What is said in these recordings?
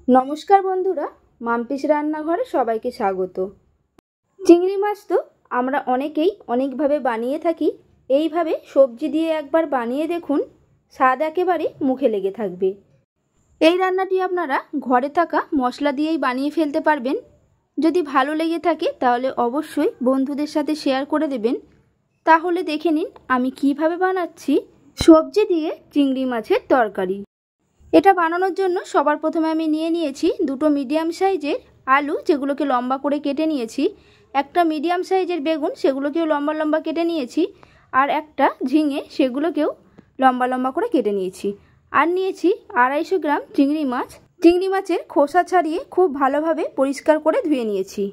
নমস্কার বন্ধুরা, মাম্পিস রান্নাঘরে সবাইকে স্বাগত। চিংড়ি মাছ তো আমরা অনেকেই অনেকভাবে বানিয়ে থাকি। এইভাবে সবজি দিয়ে একবার বানিয়ে দেখুন, স্বাদ একেবারে মুখে লেগে থাকবে। এই রান্নাটি আপনারা ঘরে থাকা মশলা দিয়েই বানিয়ে ফেলতে পারবেন। যদি ভালো লেগে থাকে তাহলে অবশ্যই বন্ধুদের সাথে শেয়ার করে দেবেন। তাহলে দেখে নিন আমি কিভাবে বানাচ্ছি সবজি দিয়ে চিংড়ি মাছের তরকারি। এটা বানানোর জন্য সবার প্রথমে আমি নিয়েছি দুটো মিডিয়াম সাইজের আলু, যেগুলোকে লম্বা করে কেটে নিয়েছি। একটা মিডিয়াম সাইজের বেগুন, সেগুলোকেও লম্বা লম্বা কেটে নিয়েছি। আর একটা ঝিঙে, সেগুলোকেও লম্বা লম্বা করে কেটে নিয়েছি। আর নিয়েছি 250 গ্রাম চিংড়ি মাছ। চিংড়ি মাছের খোসা ছাড়িয়ে খুব ভালোভাবে পরিষ্কার করে ধুয়ে নিয়েছি।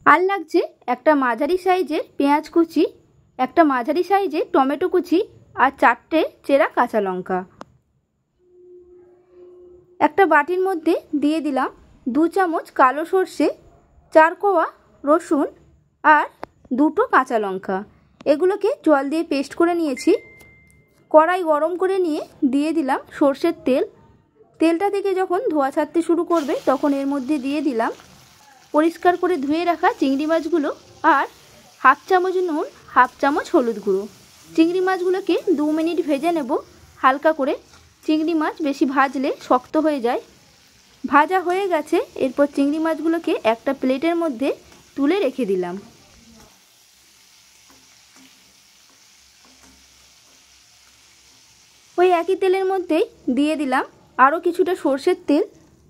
আর লাগছে একটা মাঝারি সাইজের পেঁয়াজ কুচি, একটা মাঝারি সাইজের টমেটো কুচি, আর 4টে চেরা কাঁচা লঙ্কা। একটা বাটির মধ্যে দিয়ে দিলাম 2 চামচ কালো সর্ষে, 4 কোয়া রসুন আর 2টো কাঁচা লঙ্কা। এগুলোকে জল দিয়ে পেস্ট করে নিয়েছি। কড়াই গরম করে নিয়ে দিয়ে দিলাম সর্ষের তেল। তেলটা থেকে যখন ধোঁয়া ছাড়তে শুরু করবে তখন এর মধ্যে দিয়ে দিলাম পরিষ্কার করে ধুয়ে রাখা চিংড়ি মাছগুলো আর 1/2 চামচ নুন, 1/2 চামচ হলুদ গুঁড়ো। চিংড়ি মাছগুলোকে 2 মিনিট ভেজে নেব হালকা করে। চিংড়ি মাছ বেশি ভাজলে শক্ত হয়ে যায়। ভাজা হয়ে গেছে। এরপর চিংড়ি মাছগুলোকে একটা প্লেটের মধ্যে তুলে রেখে দিলাম। ওই একই তেলের মধ্যেই দিয়ে দিলাম আরও কিছুটা সর্ষের তেল।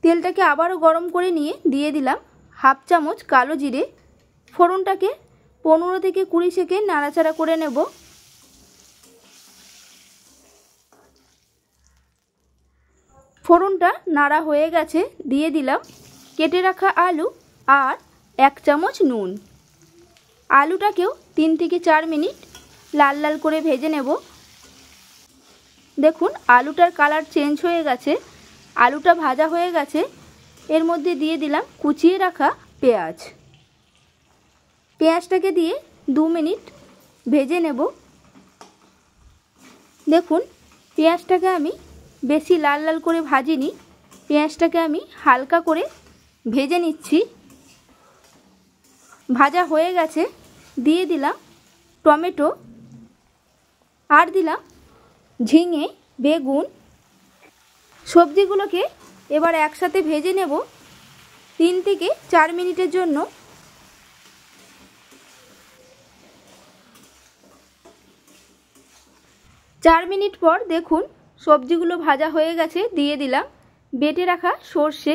তেলটাকে আবারও গরম করে নিয়ে দিয়ে দিলাম 1/2 চামচ কালো জিরে। ফোড়নটাকে 15 থেকে 20 সেকেন্ড নাড়াচাড়া করে নেব। ফোড়নটা নাড়া হয়ে গেছে। দিয়ে দিলাম কেটে রাখা আলু আর 1 চামচ নুন। আলুটাকেও 3 থেকে 4 মিনিট লাল লাল করে ভেজে নেব। দেখুন আলুটার কালার চেঞ্জ হয়ে গেছে, আলুটা ভাজা হয়ে গেছে। এর মধ্যে দিয়ে দিলাম কুচিয়ে রাখা পেঁয়াজ। পেঁয়াজটাকে দিয়ে 2 মিনিট ভেজে নেব। দেখুন পেঁয়াজটাকে আমি বেশি লাল লাল করে ভাজিনি, পেঁয়াজটাকে আমি হালকা করে ভেজে নিচ্ছি। ভাজা হয়ে গেছে। দিয়ে দিলাম টমেটো আর দিলাম ঝিঙে, বেগুন। সবজিগুলোকে এবার একসাথে ভেজে নেব 3 থেকে 4 মিনিটের জন্য। 4 মিনিট পর দেখুন সবজিগুলো ভাজা হয়ে গেছে। দিয়ে দিলাম বেটে রাখা সর্ষে,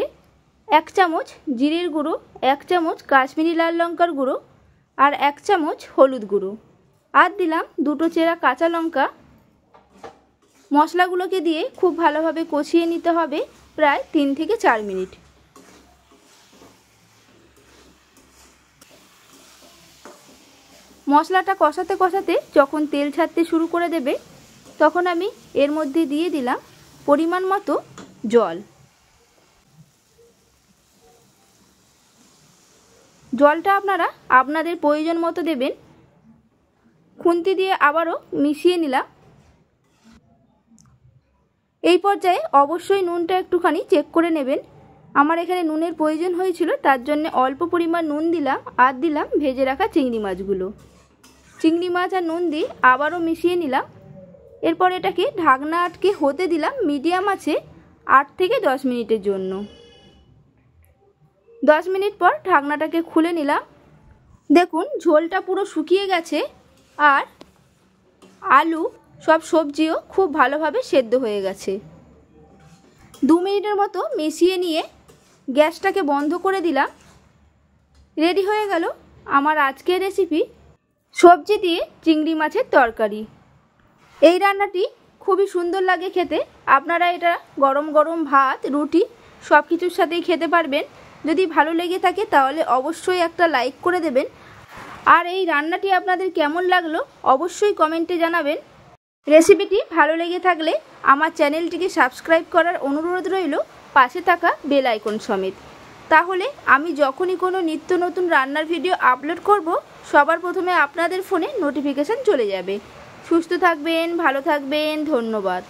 1 চামচ জিরের গুঁড়ো, 1 চামচ কাশ্মীরি লাল লঙ্কার গুঁড়ো আর 1 চামচ হলুদ গুঁড়ো। আর দিলাম 2টো চেরা কাঁচা লঙ্কা। মশলাগুলোকে দিয়ে খুব ভালোভাবে কষিয়ে নিতে হবে প্রায় 3 থেকে 4 মিনিট। মশলাটা কষাতে কষাতে যখন তেল ছাড়তে শুরু করে দেবে তখন আমি এর মধ্যে দিয়ে দিলাম পরিমাণ মতো জল। জলটা আপনারা আপনাদের প্রয়োজন মতো দেবেন। খুন্তি দিয়ে আবারও মিশিয়ে নিলাম। এই পর্যায়ে অবশ্যই নুনটা একটুখানি চেক করে নেবেন। আমার এখানে নুনের প্রয়োজন হয়েছিল, তার জন্য অল্প পরিমাণ নুন দিলাম। আর দিলাম ভেজে রাখা চিংড়ি মাছগুলো। চিংড়ি মাছ আর নুন দিয়ে আবারও মিশিয়ে নিলাম। এরপর এটাকে ঢাকনা আটকে হতে দিলাম মিডিয়াম আছে 8 থেকে 10 মিনিটের জন্য। 10 মিনিট পর ঢাকনাটাকে খুলে নিলাম। দেখুন ঝোলটা পুরো শুকিয়ে গেছে আর আলু সব সবজিও খুব ভালোভাবে সেদ্ধ হয়ে গেছে। 2 মিনিটের মতো মিশিয়ে নিয়ে গ্যাসটাকে বন্ধ করে দিলাম। রেডি হয়ে গেল আমার আজকের রেসিপি সবজি দিয়ে চিংড়ি মাছের তরকারি। এই রান্নাটি খুবই সুন্দর লাগে খেতে। আপনারা এটা গরম গরম ভাত, রুটি সব কিছুর সাথেই খেতে পারবেন। যদি ভালো লেগে থাকে তাহলে অবশ্যই একটা লাইক করে দেবেন। আর এই রান্নাটি আপনাদের কেমন লাগলো অবশ্যই কমেন্টে জানাবেন। রেসিপিটি ভালো লেগে থাকলে আমার চ্যানেলটিকে সাবস্ক্রাইব করার অনুরোধ রইল, পাশে থাকা বেল আইকন সমেত। তাহলে আমি যখনই কোনো নিত্য নতুন রান্নার ভিডিও আপলোড করব সবার প্রথমে আপনাদের ফোনে নোটিফিকেশান চলে যাবে। সুস্থ থাকবেন, ভালো থাকবেন, ধন্যবাদ।